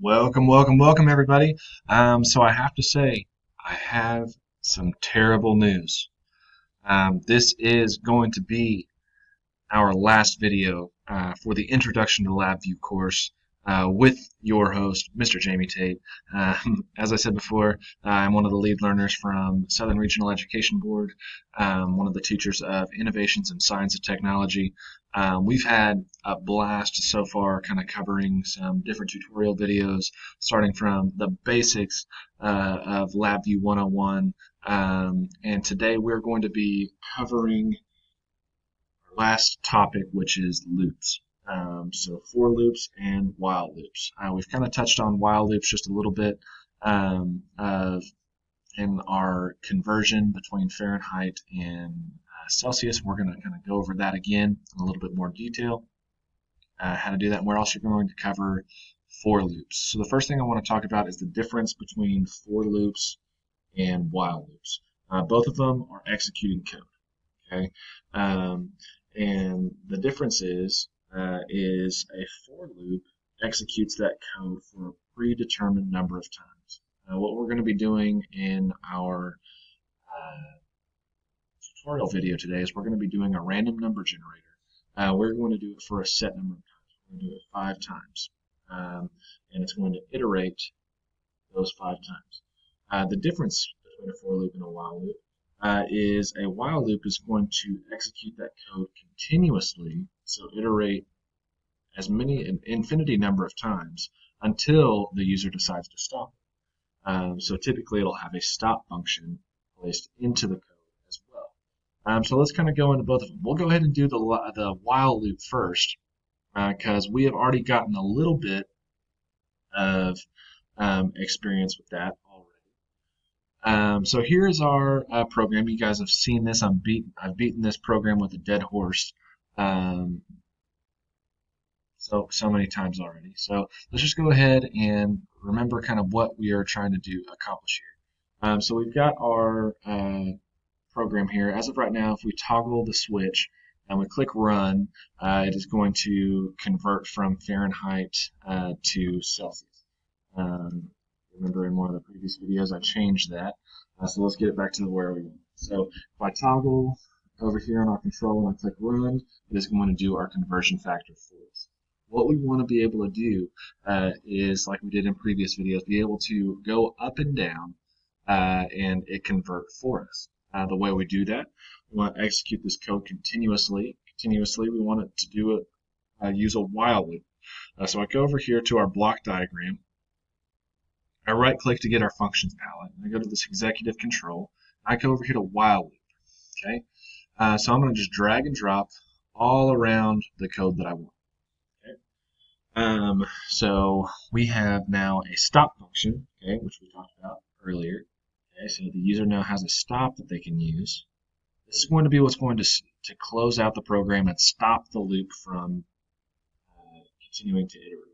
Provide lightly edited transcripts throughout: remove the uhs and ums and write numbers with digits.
Welcome, everybody. So I have to say, I have some terrible news. This is going to be our last video for the Introduction to Labview course with your host, Mr. Jamie Tate. As I said before, I'm one of the lead learners from Southern Regional Education Board, one of the teachers of Innovations in Science and Technology. We've had a blast so far, kind of covering some different tutorial videos, starting from the basics of Labview 101. And today we're going to be covering last topic, which is loops. So for loops and while loops. We've kind of touched on while loops just a little bit of in our conversion between Fahrenheit and Celsius. We're going to kind of go over that again in a little bit more detail, how to do that, and we're also going to cover for loops. So the first thing I want to talk about is the difference between for loops and while loops. Both of them are executing code. Okay. And the difference is a for loop executes that code for a predetermined number of times. What we're going to be doing in our tutorial video today is we're going to be doing a random number generator. We're going to do it for a set number of times. We're going to do it 5 times. And it's going to iterate those 5 times. The difference between a for loop and a while loop is a while loop is going to execute that code continuously, so iterate an infinity number of times until the user decides to stop. So typically it'll have a stop function placed into the code as well. So let's kind of go into both of them. We'll go ahead and do the while loop first because we have already gotten a little bit of experience with that already. So here's our program. You guys have seen this. I've beaten this program with a dead horse so many times already. So let's just go ahead and remember kind of what we are trying to accomplish here. So we've got our program here. As of right now, if we toggle the switch and we click run, it is going to convert from Fahrenheit to Celsius. Remember in one of the previous videos I changed that. So let's get it back to where we want. So if I toggle over here on our control and I click run, it is going to do our conversion factor for us. What we want to be able to do is, like we did in previous videos, be able to go up and down and it convert for us. The way we do that, we want to execute this code continuously. We want it to do it, use a while loop. So I go over here to our block diagram. I right click to get our functions palette. I go to this executive control. I go over here to while loop. Okay. So I'm going to just drag and drop all around the code that I want. Okay. So we have now a stop function, okay, which we talked about earlier. Okay, so the user now has a stop that they can use. This is going to be what's going to close out the program and stop the loop from continuing to iterate.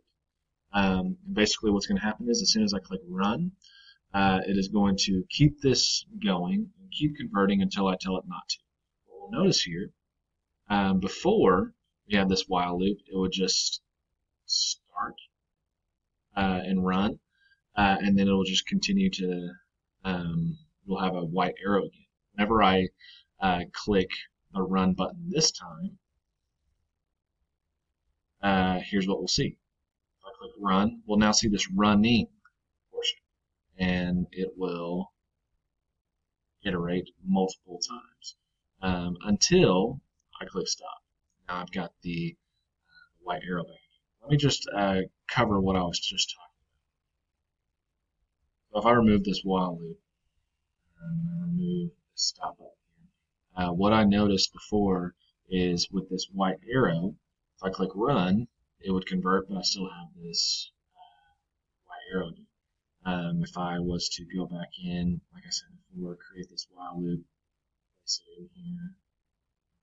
Basically what's going to happen is as soon as I click run, it is going to keep this going and keep converting until I tell it not to. What we'll notice here, before we had this while loop, it would just start and run, and then it will just continue to, we'll have a white arrow again. Whenever I click the run button this time, here's what we'll see. Click run, we'll now see this running portion, and it will iterate multiple times until I click stop. Now I've got the white arrow back. Let me just cover what I was just talking about. So if I remove this while loop and remove the stop button, what I noticed before is with this white arrow, if I click run, it would convert, but I still have this white arrow. If I was to go back in, like I said before, create this while loop, place it in here,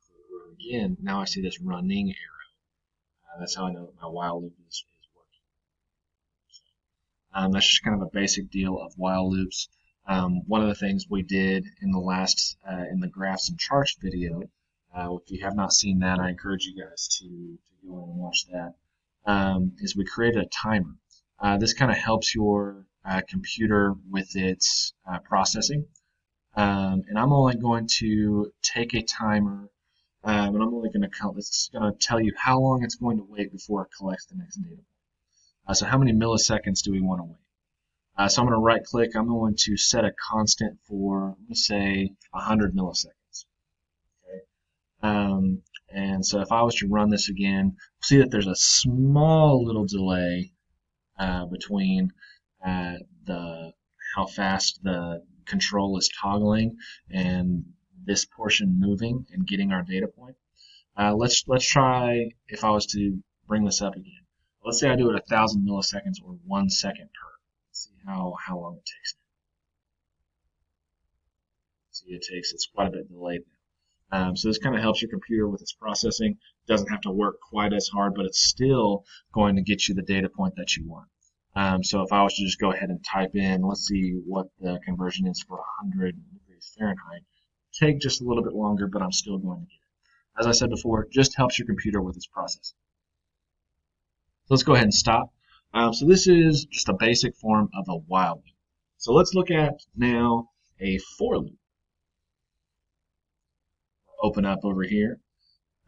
click run again, now I see this running arrow. That's how I know that my while loop is working. So, that's just kind of a basic deal of while loops. One of the things we did in the last, in the graphs and charts video, if you have not seen that, I encourage you guys to go in and watch that, is we created a timer. This kind of helps your computer with its processing. And I'm only going to take a timer, and I'm only going to count. It's going to tell you how long it's going to wait before it collects the next data. So how many milliseconds do we want to wait? So I'm going to right click. I'm going to set a constant for, I'm going to say 100 milliseconds. Okay. And so if I was to run this again, see that there's a small little delay between the how fast the control is toggling and this portion moving and getting our data point. Let's try if I was to bring this up again. Let's say I do it 1,000 milliseconds or 1 second per. Let's see how long it takes. See, it's quite a bit delayed now. So this kind of helps your computer with its processing. It doesn't have to work quite as hard, but it's still going to get you the data point that you want. So if I was to just go ahead and type in, let's see what the conversion is for 100 degrees Fahrenheit. Take just a little bit longer, but I'm still going to get it. As I said before, just helps your computer with its processing. So let's go ahead and stop. So this is just a basic form of a while loop. So let's look at now a for loop. Open up over here.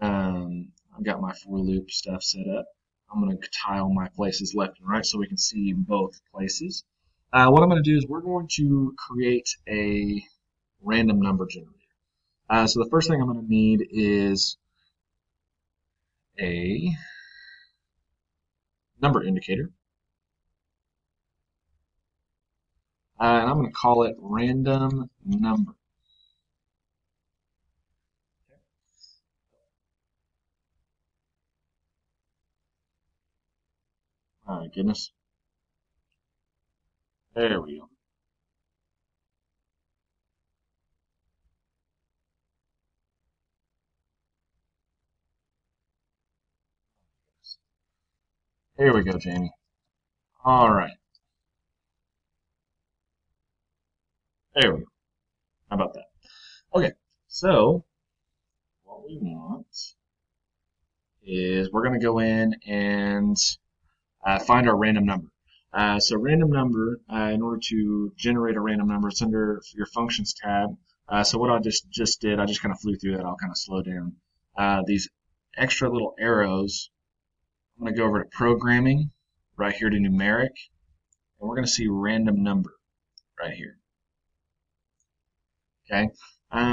I've got my for loop stuff set up. I'm going to tile my places left and right so we can see both places. What I'm going to do is we're going to create a random number generator. So the first thing I'm going to need is a number indicator. And I'm going to call it random number. Oh my goodness. There we go. Here we go, Jamie. All right. There we go. How about that? Okay. So what we want is we're going to go in and find our random number. So random number, in order to generate a random number, it's under your functions tab. So what I just did, I just kind of flew through that. I'll kind of slow down. These extra little arrows, I'm going to go over to programming, right here to numeric, and we're going to see random number right here. Okay.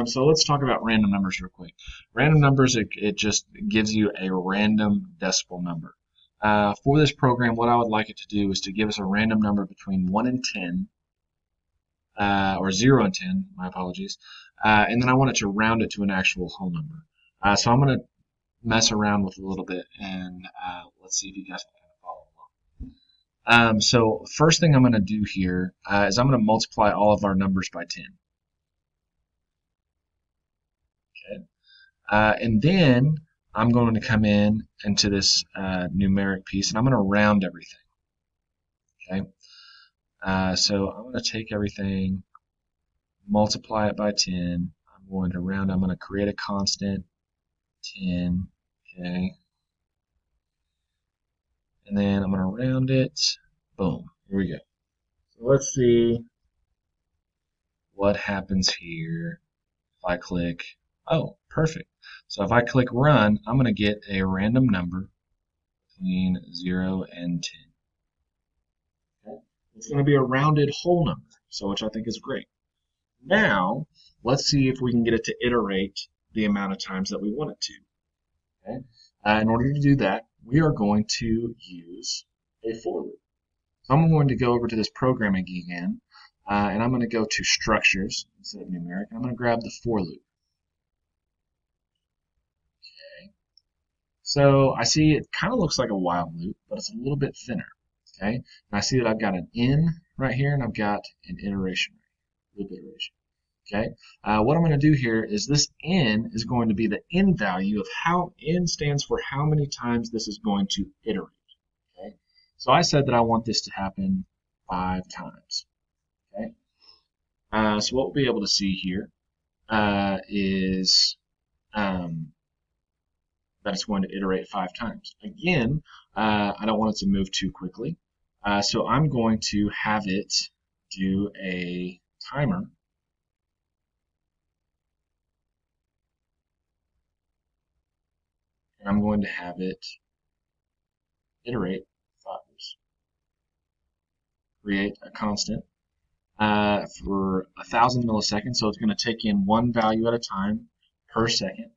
So let's talk about random numbers real quick. Random numbers, it just gives you a random decimal number. For this program, what I would like it to do is to give us a random number between 1 and 10, or 0 and 10, my apologies, and then I want it to round it to an actual whole number. So I'm going to mess around with it a little bit, and let's see if you guys can kind of follow along. So first thing I'm going to do here is I'm going to multiply all of our numbers by 10. Okay. And then I'm going to come in into this numeric piece, and I'm going to round everything. Okay. So I'm going to take everything, multiply it by 10. I'm going to round. I'm going to create a constant, 10. Okay. And then I'm going to round it. Boom. Here we go. So let's see what happens here if I click. Oh, perfect. So if I click run, I'm going to get a random number between 0 and 10. Okay. It's going to be a rounded whole number, so which I think is great. Now, let's see if we can get it to iterate the amount of times that we want it to. Okay. In order to do that, we are going to use a for loop. So I'm going to go over to this programming again, and I'm going to go to structures instead of numeric, and I'm going to grab the for loop. Okay. So I see it kind of looks like a while loop, but it's a little bit thinner. Okay. And I see that I've got an in right here, and I've got an iteration, loop iteration. Okay. What I'm going to do here is this n is going to be the n value of how n stands for how many times this is going to iterate. Okay. So I said that I want this to happen 5 times. Okay. So what we'll be able to see here is that it's going to iterate 5 times. Again, I don't want it to move too quickly. So I'm going to have it do a timer, and I'm going to have it iterate, create a constant for 1,000 milliseconds. So it's going to take in one value at a time per second.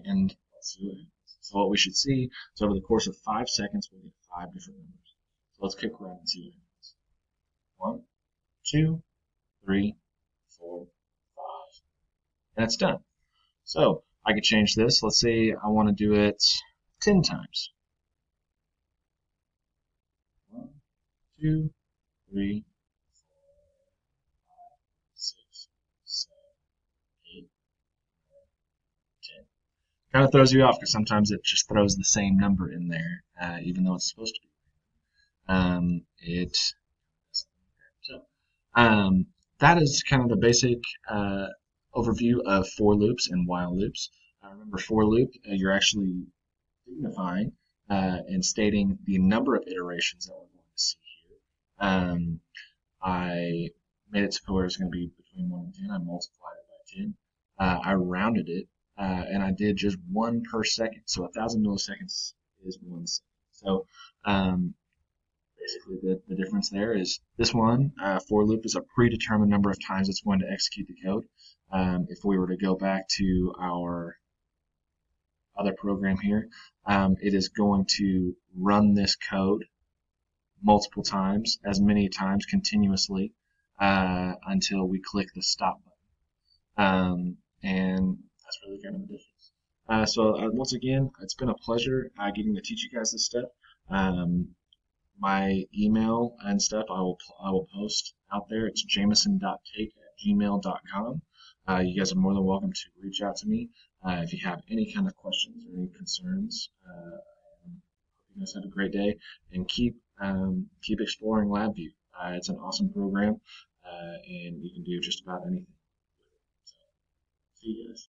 And let's see what happens. So what we should see is over the course of 5 seconds, we'll get 5 different numbers. So let's kick around and see what happens. 1, 2, 3, 4, 5. And it's done. So I could change this. Let's say I want to do it 10 times. 1, 2, 3, 6, 7, 8, 10. Kind of throws you off because sometimes it just throws the same number in there, even though it's supposed to be. It so that is kind of the basic overview of for loops and while loops. Remember, for loop, you're actually signifying and stating the number of iterations that we're going to see here. I made it to where it's going to be between 1 and 10. I multiplied it by 10. I rounded it, and I did just 1 per second. So 1,000 milliseconds is 1 second. So basically the difference there is this one, for loop, is a predetermined number of times it's going to execute the code. If we were to go back to our other program here, it is going to run this code multiple times, as many times continuously, until we click the stop button. And that's really kind of the difference. So once again, it's been a pleasure getting to teach you guys this stuff. My email and stuff I will post out there. It's jameson.take@gmail.com. You guys are more than welcome to reach out to me if you have any kind of questions or any concerns. Hope you guys have a great day and keep exploring Labview. It's an awesome program, and you can do just about anything. So, see you guys.